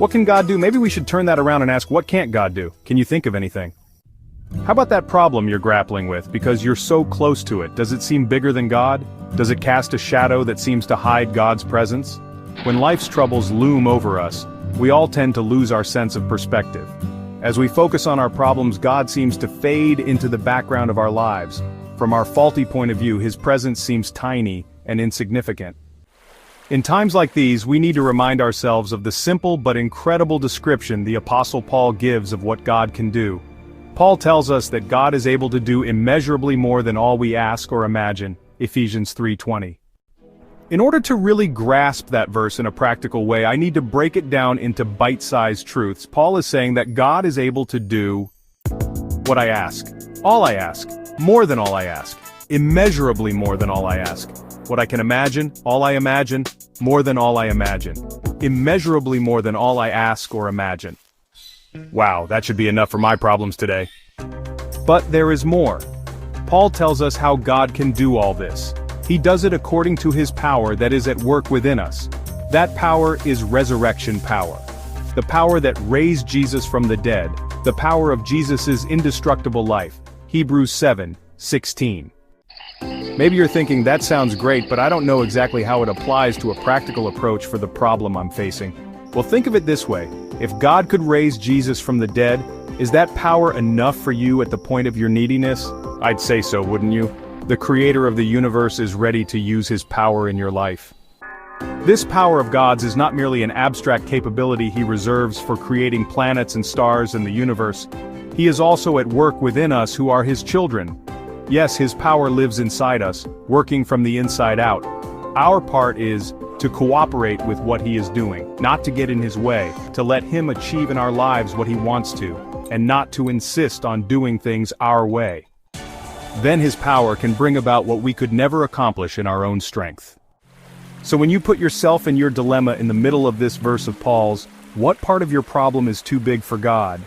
What can God do? Maybe we should turn that around and ask, what can't God do? Can you think of anything? How about that problem you're grappling with because you're so close to it? Does it seem bigger than God? Does it cast a shadow that seems to hide God's presence? When life's troubles loom over us, we all tend to lose our sense of perspective. As we focus on our problems, God seems to fade into the background of our lives. From our faulty point of view, his presence seems tiny and insignificant. In times like these, we need to remind ourselves of the simple but incredible description the Apostle Paul gives of what God can do. Paul tells us that God is able to do immeasurably more than all we ask or imagine, Ephesians 3:20. In order to really grasp that verse in a practical way, I need to break it down into bite-sized truths. Paul is saying that God is able to do what I ask, all I ask, more than all I ask, immeasurably more than all I ask. What I can imagine, all I imagine, more than all I imagine, immeasurably more than all I ask or imagine. Wow, that should be enough for my problems today. But there is more. Paul tells us how God can do all this. He does it according to his power that is at work within us. That power is resurrection power. The power that raised Jesus from the dead, the power of Jesus' indestructible life. Hebrews 7:16. Maybe you're thinking, that sounds great, but I don't know exactly how it applies to a practical approach for the problem I'm facing. Well, think of it this way. If God could raise Jesus from the dead, is that power enough for you at the point of your neediness? I'd say so, wouldn't you? The creator of the universe is ready to use his power in your life. This power of God's is not merely an abstract capability he reserves for creating planets and stars in the universe. He is also at work within us who are his children. Yes, his power lives inside us, working from the inside out. Our part is to cooperate with what he is doing, not to get in his way, to let him achieve in our lives what he wants to, and not to insist on doing things our way. Then his power can bring about what we could never accomplish in our own strength. So when you put yourself and your dilemma in the middle of this verse of Paul's, what part of your problem is too big for God?